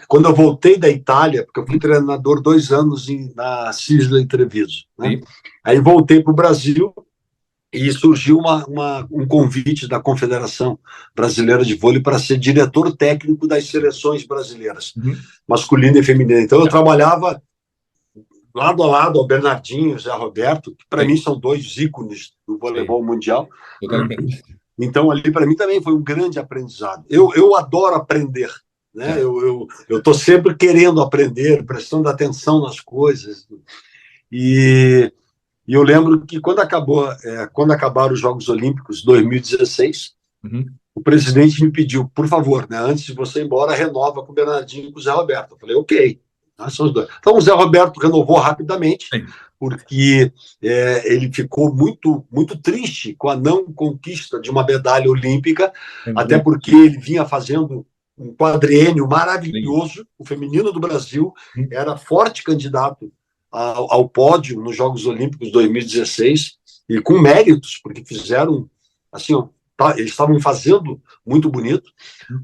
quando eu voltei da Itália, porque eu fui treinador 2 anos na Cisla e Treviso, né? Sí. Aí voltei para o Brasil e surgiu um convite da Confederação Brasileira de Vôlei para ser diretor técnico das seleções brasileiras, Ujú. masculina e feminina. Então eu Ya. trabalhava lado a lado ao Bernardinho e o Zé Roberto, que para Sí, mim são dois ícones do sí, voleibol mundial. totalmente. Então, ali, para mim, também foi um grande aprendizado. Eu adoro aprender, né? Ya. Eu estou sempre querendo aprender, prestando atenção nas coisas. E eu lembro que quando acabaram os Jogos Olímpicos 2016, Ujú. o presidente me pediu, por favor, né, antes de você ir embora, renova com o Bernardinho e com o Zé Roberto. Eu falei, ok. Nós somos dois. Então, o Zé Roberto renovou rapidamente, Sí, porque ele ficou muito, muito triste com a não conquista de uma medalha olímpica, até entiendo. porque ele vinha fazendo um quadriênio Sí. maravilhoso. O feminino do Brasil Ujú. era forte candidato ao pódio nos Jogos Olímpicos 2016, e com méritos, porque fizeram, assim, eles estavam fazendo muito bonito.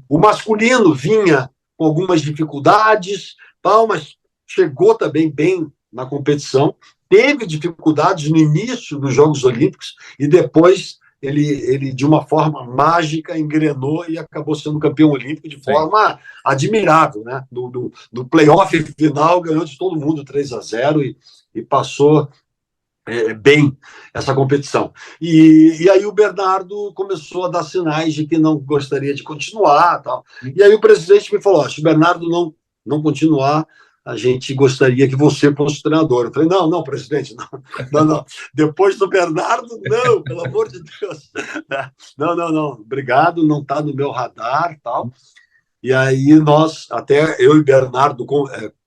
O masculino vinha com algumas dificuldades, tal, mas chegou também bem na competição. Teve dificuldades no início dos Jogos Olímpicos e depois ele de uma forma mágica, engrenou e acabou sendo campeão olímpico de Sí. forma admirável, né? Do playoff final, ganhou de todo mundo 3-0 e passou bem essa competição. E aí o Bernardo começou a dar sinais de que não gostaria de continuar. Tal. E aí o presidente me falou, se o Bernardo não continuar, a gente gostaria que você fosse o treinador. Eu falei, não, presidente, não. Depois do Bernardo, não, pelo amor de Deus. Não, obrigado, não está no meu radar. Tal. E aí até eu e Bernardo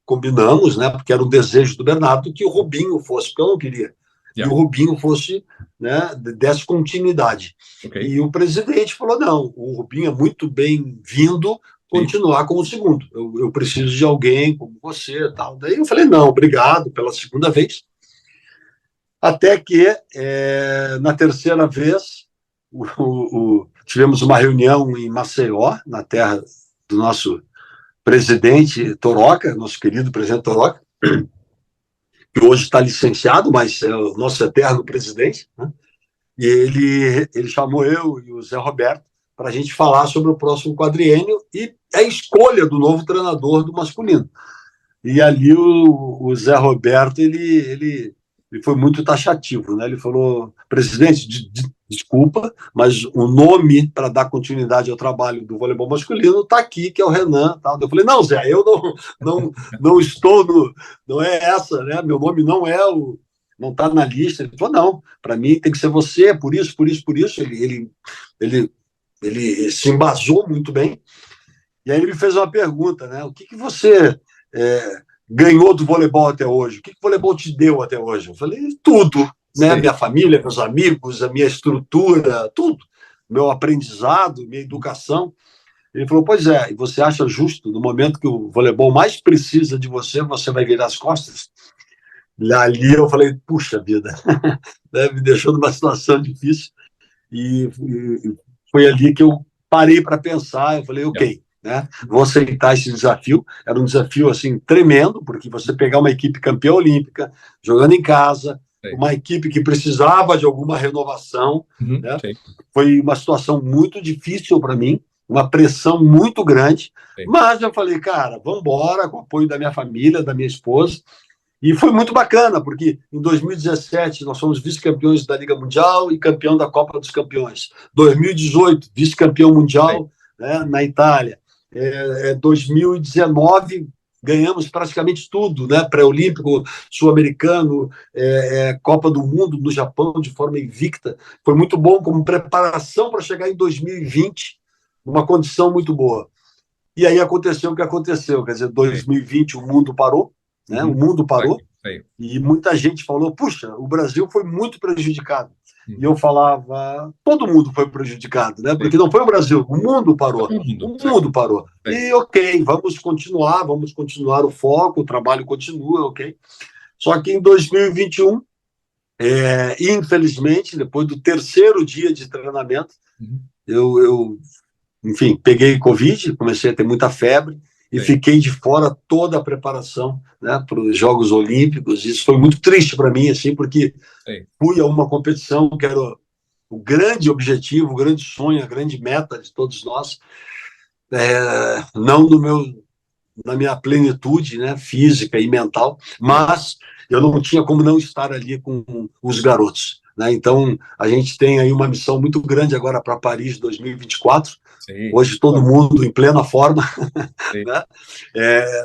combinamos, né, porque era um desejo do Bernardo que o Rubinho fosse, porque eu não queria. E o Ya. Rubinho fosse, né, desse continuidade. Ok. E o presidente falou, não, o Rubinho é muito bem-vindo Sí. continuar como segundo. Eu preciso de alguém como você. Tal. Daí eu falei, não, obrigado pela segunda vez. Até que, na terceira vez, tivemos uma reunião em Maceió, na terra do nosso presidente Toroca, nosso querido presidente Toroca, que hoje está licenciado, mas é o nosso eterno presidente, né? E ele chamou eu e o Zé Roberto para a gente falar sobre o próximo quadriênio e a escolha do novo treinador do masculino. E ali o Zé Roberto ele foi muito taxativo, né? Ele falou, presidente, desculpa, mas o nome para dar continuidade ao trabalho do voleibol masculino está aqui, que é o Renan. Tal. Eu falei, não, Zé, eu não estou não é essa, né? Meu nome não está na lista. Ele falou, não, para mim tem que ser você, por isso. Ele se embasou muito bem. E aí ele me fez uma pergunta, né? O que você ganhou do voleibol até hoje? O que o voleibol te deu até hoje? Eu falei, tudo, né? Sí. Minha família, meus amigos, a minha estrutura, tudo. Meu aprendizado, minha educação. Ele falou, pois é, e você acha justo, no momento que o voleibol mais precisa de você, você vai virar as costas? E ali eu falei, puxa vida, né? Me deixou numa situação difícil. E foi ali que eu parei para pensar, eu falei, ok, né? Vou aceitar esse desafio. Era um desafio assim tremendo, porque você pegar uma equipe campeã olímpica, jogando em casa, Sí. uma equipe que precisava de alguma renovação, Ujú. né? Sí. Foi uma situação muito difícil para mim, uma pressão muito grande, sim, mas eu falei, cara, vamos embora, com o apoio da minha família, da minha esposa, e foi muito bacana, porque em 2017 nós fomos vice-campeões da Liga Mundial e campeão da Copa dos Campeões. 2018, vice-campeão sim, mundial, né, na Itália. 2019 ganhamos praticamente tudo, né? Pré-olímpico, sul-americano, Copa do Mundo no Japão de forma invicta. Foi muito bom como preparação para chegar em 2020 numa condição muito boa. E aí aconteceu o que aconteceu, quer dizer, sim. 2020 o mundo parou, né? O Ujú, mundo parou exacto, sí. e muita gente falou: puxa, o Brasil foi muito prejudicado. E Ujú, eu falava: todo mundo foi prejudicado, né? sí. Porque não foi o Brasil, o mundo parou. Todo el mundo, O exacto. mundo parou. Sí, E ok, vamos continuar o foco, o trabalho continua, ok. Só que em 2021, infelizmente, depois do terceiro dia de treinamento, ujú, eu enfim, peguei Covid, comecei a ter muita febre e sí, fiquei de fora toda a preparação, né, para os Jogos Olímpicos. Isso foi muito triste para mim, assim, porque sí, fui a uma competição que era o grande objetivo, o grande sonho, a grande meta de todos nós, não no meu, na minha plenitude, né, física e mental, sí, mas eu não tinha como não estar ali com os garotos. Né? Então, a gente tem aí uma missão muito grande agora para Paris 2024. sí, Hoje todo mundo em plena forma, sí, né?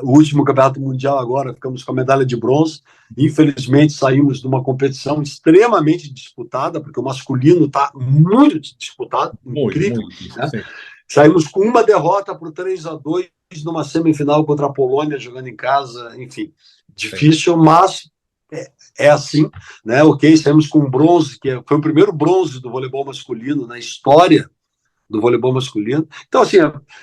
O último campeonato mundial agora, ficamos com a medalha de bronze. Infelizmente, saímos de uma competição extremamente disputada, porque o masculino está muito disputado, incrível. muy difícil, Né? sí, Saímos com uma derrota por 3-2 numa semifinal contra a Polônia, jogando em casa, enfim, sí, difícil, mas é assim, né? Ok, saímos com bronze, que foi o primeiro bronze do voleibol masculino na história do voleibol masculino. Então, assim,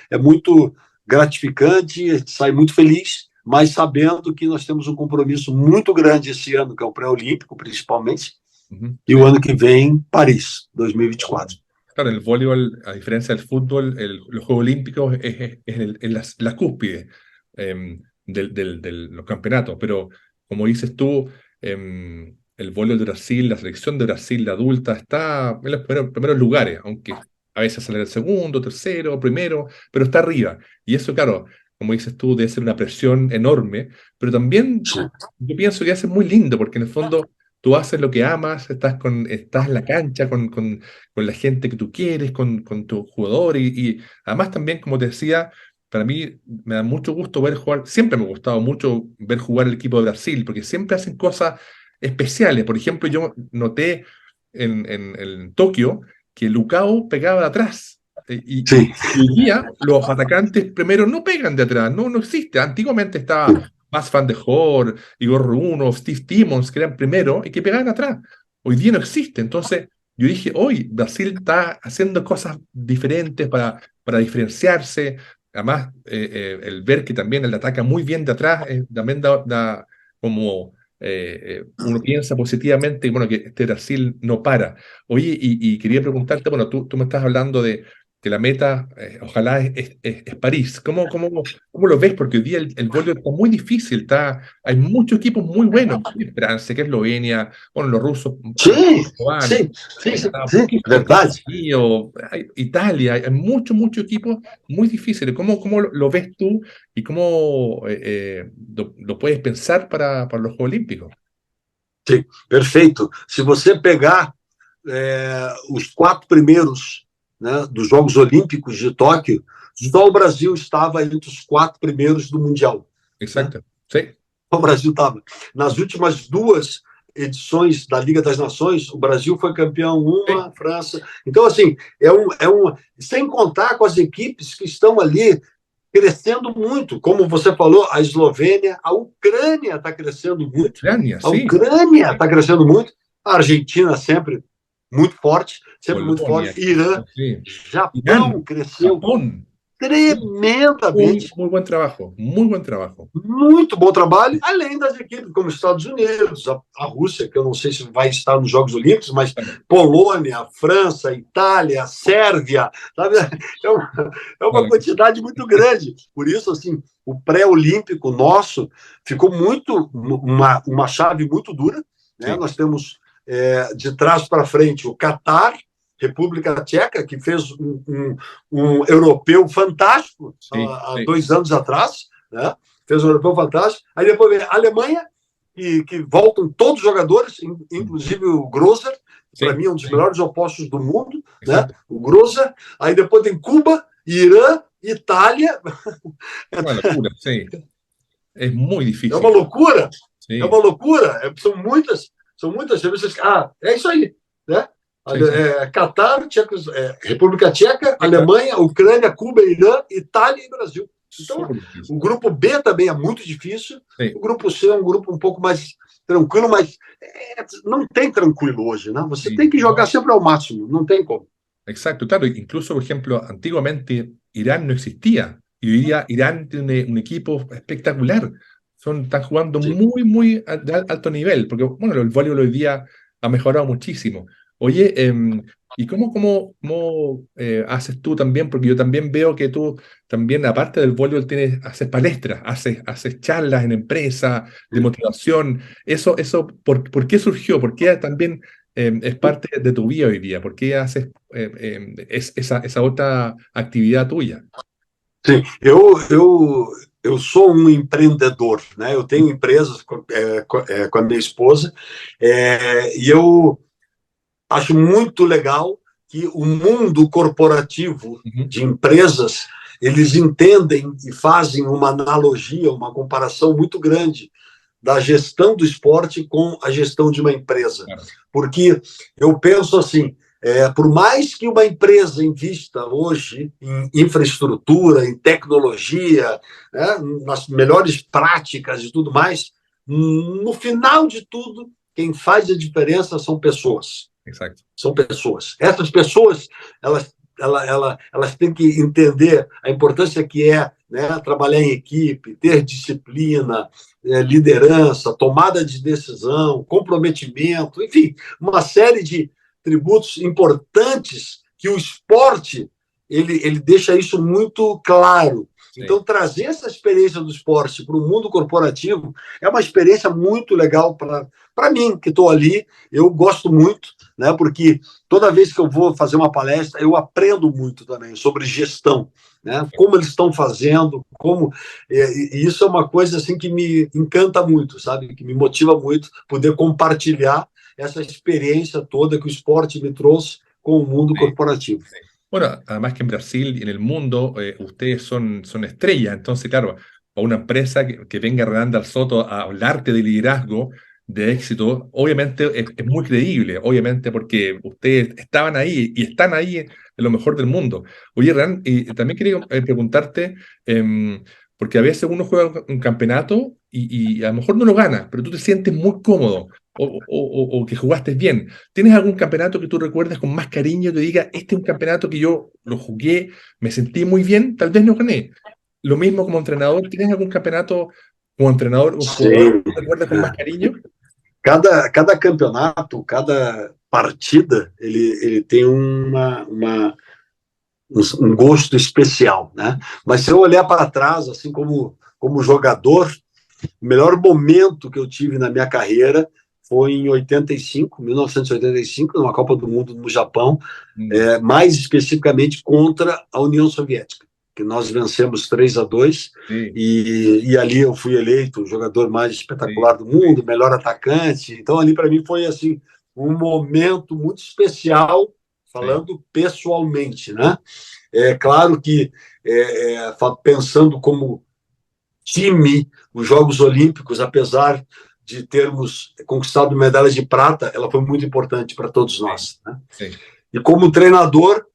é muito gratificante, a gente sai muito feliz, mas sabendo que nós temos um compromisso muito grande esse ano, que é o pré-olímpico, principalmente, ujú, e o sí. ano que vem, Paris, 2024. Claro, el voleibol, a diferencia del fútbol, los Juegos Olímpicos es la cúspide de los campeonatos, pero como dices tú, el voleibol de Brasil, la selección de Brasil, la adulta, está en los primeros lugares, aunque a veces sale el segundo, tercero, primero, pero está arriba. Y eso, claro, como dices tú, debe ser una presión enorme, pero también Sim. yo pienso que hace muy lindo, porque en el fondo tú haces lo que amas, estás en la cancha con la gente que tú quieres, con tu jugador y además también, como te decía, para mí me da mucho gusto ver jugar, siempre me ha gustado mucho ver jugar el equipo de Brasil, porque siempre hacen cosas especiales. Por ejemplo, yo noté en Tokio que Lucao pegaba de atrás. Sim. Y hoy día los atacantes primero no pegan de atrás, no existe. Antiguamente estaba Bas Van de Hoor, Igor Runov, Steve Timmons, que eran primero y que pegaban atrás. Hoy día no existe. Entonces, yo dije, hoy Brasil está haciendo cosas diferentes para diferenciarse. Además, el ver que también él ataca muy bien de atrás, también da como uno piensa positivamente, bueno, que este Brasil no para. Oye, y quería preguntarte, bueno, tú me estás hablando de que la meta, ojalá, es París. ¿Cómo lo ves? Porque hoy día el voleibol está muy difícil, hay muchos equipos muy buenos. Francia, que Eslovenia, bueno, los rusos Sim, van, sim, sim, sim, está un sim, poquito verdade. desconocido, Italia, hay muchos equipos muy difíciles. ¿Cómo lo ves tú y cómo lo puedes pensar para los Juegos Olímpicos? Sim, perfeito. Se você pegar os quatro primeiros, né, dos Jogos Olímpicos de Tóquio, só o Brasil estava entre os quatro primeiros do Mundial. Né? Exacto, sí, O Brasil estava. Nas últimas duas edições da Liga das Nações, o Brasil foi campeão sí, uma, França. Então, assim, sem contar com as equipes que estão ali crescendo muito. Como você falou, a Eslovênia, a Ucrânia está crescendo muito. Ucrania, A sí, Ucrânia está crescendo muito. A Argentina sempre muito forte, sempre muito Polonia, forte. Irã, sí, Japão Irán, cresceu Japón, sí, tremendamente. muy buen trabajo, muy buen trabajo. Muito bom trabalho, além das equipes como os Estados Unidos, a Rússia, que eu não sei se vai estar nos Jogos Olímpicos, mas Claro, Polônia, França, Itália, Sérvia, sabe? É uma claro, quantidade muito grande. Por isso, assim, o pré-olímpico nosso ficou muito uma chave muito dura. Né? sí, Nós temos de trás para frente o Catar, República Tcheca, que fez um europeu fantástico há 2 anos atrás, né? Fez um europeu fantástico. Aí depois vem a Alemanha, que voltam todos os jogadores, inclusive o Grozer, que para mim é um dos melhores opostos do mundo, né? O Grozer. Aí depois tem Cuba, Irã, Itália. É uma loucura, sim. É muito difícil. É uma loucura. Sim. É uma loucura. São muitas cervejas. É isso aí, né? Catar, República Tcheca, Alemanha, Ucrânia, Cuba, Irã, Itália e Brasil. Então, o grupo B também é muito difícil. Sim. O grupo C é um grupo um pouco mais tranquilo, mas não tem tranquilo hoje, né? Você tem que jogar sempre ao máximo, não tem como. Exacto, claro. Incluso, por ejemplo, antiguamente Irán no existía. Y hoy día Irán tiene un equipo espectacular. Están jugando muy de alto nivel, porque bueno, el voleibol hoy día ha mejorado muchísimo. Oye, ¿y cómo haces tú también? Porque yo también veo que tú también, aparte del voleibol, haces palestras, haces charlas en empresas de motivación. Eso ¿por qué surgió? ¿Por qué también es parte de tu vida hoy día? ¿Por qué haces esa otra actividad tuya? Sim, eu sou um empreendedor, né? Eu tenho empresas com a minha esposa, e eu acho muito legal que o mundo corporativo de empresas, eles entendem e fazem uma analogia, uma comparação muito grande da gestão do esporte com a gestão de uma empresa. Porque eu penso assim, por mais que uma empresa invista hoje em infraestrutura, em tecnologia, né, nas melhores práticas e tudo mais, no final de tudo, quem faz a diferença são pessoas. Exato. São pessoas. Essas pessoas, elas têm que entender a importância que é, né, trabalhar em equipe, ter disciplina, liderança, tomada de decisão, comprometimento, enfim, uma série de tributos importantes que o esporte ele deixa isso muito claro. Sim. Então, trazer essa experiência do esporte para o mundo corporativo é uma experiência muito legal para mim, que estou ali. Eu gosto muito, né, porque toda vez que eu vou fazer uma palestra, eu aprendo muito também sobre gestão, né, como eles estão fazendo, e isso é uma coisa assim, que me encanta muito, sabe? Que me motiva muito poder compartilhar essa experiência toda que o esporte me trouxe com o mundo corporativo. Bueno, además que en Brasil y en el mundo ustedes son estrellas, entonces claro, para una empresa que venga Renanda al Soto a hablarte de liderazgo, de éxito, obviamente es muy creíble, obviamente porque ustedes estaban ahí y están ahí en lo mejor del mundo. Oye, Ran, y también quería preguntarte, porque a veces uno juega un campeonato y a lo mejor no lo gana, pero tú te sientes muy cómodo. O que jugaste bien. ¿Tienes algún campeonato que tú recuerdes con más cariño, que diga, este es un campeonato que yo lo jugué, me sentí muy bien, tal vez no gané? Lo mismo como entrenador, ¿tienes algún campeonato como entrenador, un jugador que recuerdes con más cariño? Cada campeonato, cada partida, ele tem um gosto especial, né? Mas se eu olhar para trás, assim como jogador, o melhor momento que eu tive na minha carreira foi em 1985, numa Copa do Mundo no Japão, mais especificamente contra a União Soviética, que nós vencemos 3-2, e ali eu fui eleito o jogador mais espetacular do mundo, melhor atacante. Então ali para mim foi assim um momento muito especial, falando pessoalmente, né? É claro que pensando como time, os Jogos Olímpicos, apesar de termos conquistado medalhas de prata, ela foi muito importante para todos nós, né? E como treinador,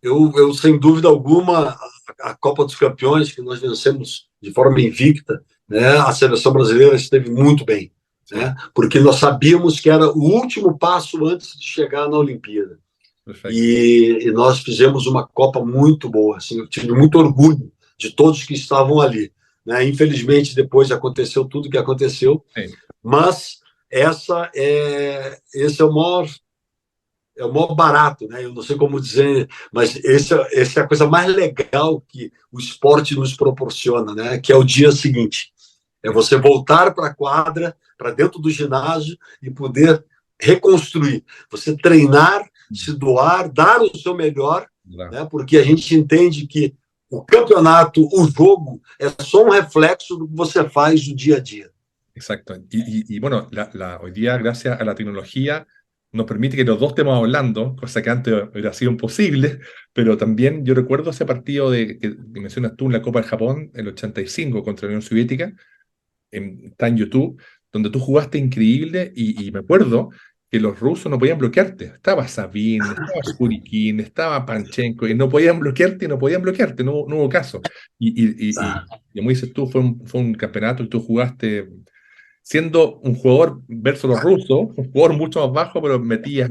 eu sem dúvida alguma, a Copa dos Campeões, que nós vencemos de forma invicta, né, a seleção brasileira esteve muito bem, né, porque nós sabíamos que era o último passo antes de chegar na Olimpíada. E nós fizemos uma Copa muito boa, assim, eu tive muito orgulho de todos que estavam ali, né? Infelizmente, depois aconteceu tudo o que aconteceu, mas esse é o maior barato, né? Eu não sei como dizer, mas essa é a coisa mais legal que o esporte nos proporciona, né? Que é o dia seguinte. É você voltar para a quadra, para dentro do ginásio e poder reconstruir. Você treinar se doar, dar o seu melhor, ¿verdad? né? Porque a gente entende que o campeonato, o jogo, é só um reflexo do que você faz no dia a dia. Exacto. Bueno, hoy día, gracias a la tecnología, nos permite que los dos estemos hablando, cosa que antes hubiera sido imposible, pero también yo recuerdo ese partido que mencionas tú en la Copa del Japón, el 85 contra la Unión Soviética, está en YouTube, donde tú jugaste increíble y me acuerdo que los rusos no podían bloquearte. Estaba Sabin, estaba Shurikin, estaba Panchenko, y no podían bloquearte y no podían bloquearte, no hubo caso. Y como dices tú, fue un campeonato que tú jugaste siendo un jugador versus los rusos, un jugador mucho más bajo, pero metías,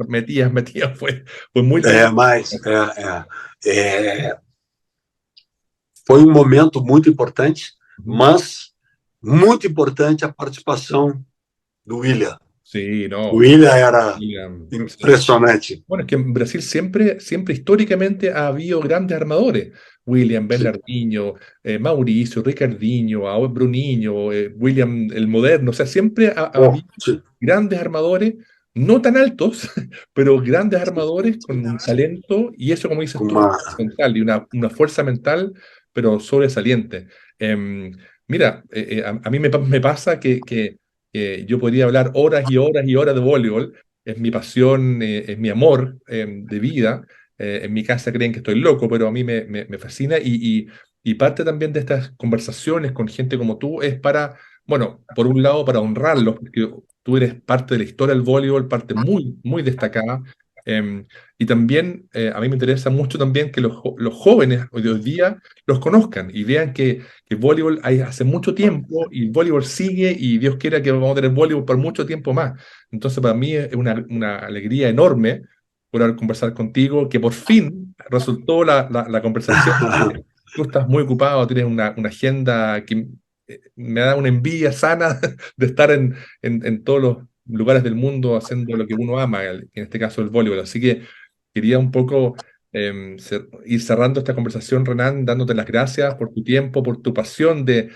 fue muy lindo. Foi um momento muito importante, Ujú. mas muito importante a participação do William. Sí, O no. William era Sí. impressionante. Bueno, es que en Brasil siempre históricamente ha habido grandes armadores. William Sim. Bernardinho, Mauricio, Ricardinho, ahora Bruninho, William el Moderno. O sea, siempre ha Oh, habido sim. grandes armadores, no tan altos, pero grandes armadores con un talento, y eso, como dices tú, Uma... mental, y una fuerza mental, pero sobresaliente. Mira, a mí me pasa que yo podría hablar horas y horas y horas de voleibol. Es mi pasión, es mi amor de vida. En mi casa creen que estoy loco, pero a mí me fascina y parte también de estas conversaciones con gente como tú es para, bueno, por un lado para honrarlos, porque tú eres parte de la historia del voleibol, parte muy, muy destacada. Y también a mí me interesa mucho también que los jóvenes de hoy día los conozcan y vean que el voleibol hay hace mucho tiempo y el voleibol sigue y Dios quiera que vamos a tener voleibol por mucho tiempo más. Entonces, para mí es una alegría enorme poder conversar contigo, que por fin resultó la conversación. Tú estás muy ocupado, tienes una agenda que me da una envidia sana de estar en todos los lugares del mundo haciendo lo que uno ama, en este caso el voleibol. Así que quería un poco ir cerrando esta conversación, Renan, dándote las gracias por tu tiempo, por tu pasión de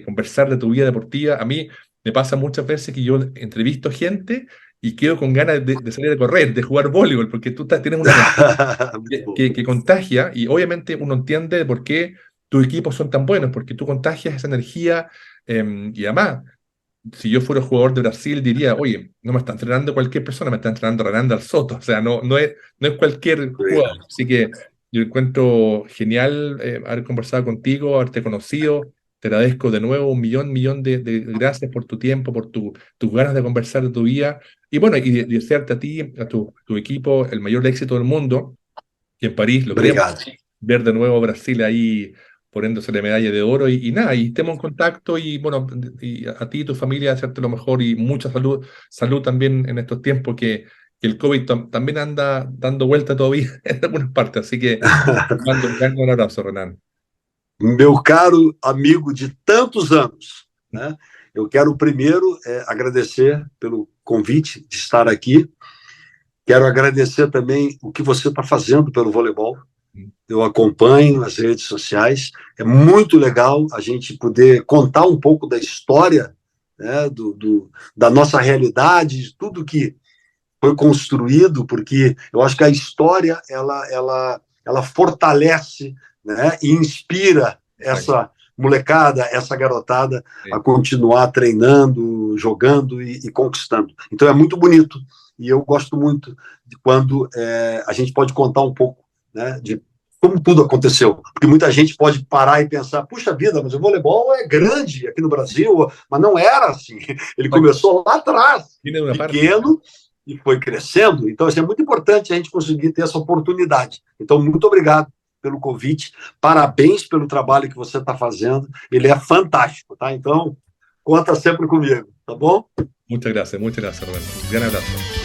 conversar de tu vida deportiva. A mí me pasa muchas veces que yo entrevisto gente y quedo con ganas de salir a correr, de jugar voleibol, porque tú tienes una energía que contagia y obviamente uno entiende por qué tus equipos son tan buenos, porque tú contagias esa energía y además, si yo fuera jugador de Brasil diría, oye, no me está entrenando cualquier persona, me está entrenando Renanda al Soto, o sea, no es cualquier jugador. Así que yo encuentro genial haber conversado contigo, haberte conocido. Te agradezco de nuevo un millón de gracias por tu tiempo, por tus ganas de conversar de tu vida. Y bueno, y desearte a ti, a tu equipo, el mayor éxito del mundo, que en París logremos Obrigado. ver de nuevo a Brasil ahí poniéndose la medalla de oro y nada, y estemos en contacto y bueno, y a ti y tu familia hacerte lo mejor y mucha salud también en estos tiempos que el COVID también anda dando vuelta todavía en algunas partes, así que te mando un gran abrazo, Renan. Meu caro amigo de tantos anos, né? Eu quero primeiro agradecer pelo convite de estar aqui. Quero agradecer também o que você está fazendo pelo voleibol. Eu acompanho nas redes sociais. É muito legal a gente poder contar um pouco da história, né, da nossa realidade, de tudo que foi construído, porque eu acho que a história ela fortalece, né, e inspira Exacto. essa molecada, essa garotada a Sí. continuar treinando, jogando e conquistando. Então é muito bonito e eu gosto muito de quando a gente pode contar um pouco, né, de como tudo aconteceu, porque muita gente pode parar e pensar, puxa vida, mas o voleibol é grande aqui no Brasil, mas não era assim. Ele começou lá atrás, Viene de una parte. pequeno, e foi crescendo. Então, assim, é muito importante a gente conseguir ter essa oportunidade. Então, muito obrigado pelo convite, parabéns pelo trabalho que você está fazendo, ele é fantástico, tá? Então, conta sempre comigo, tá bom? Muchas gracias, Roberto. Un gran abrazo.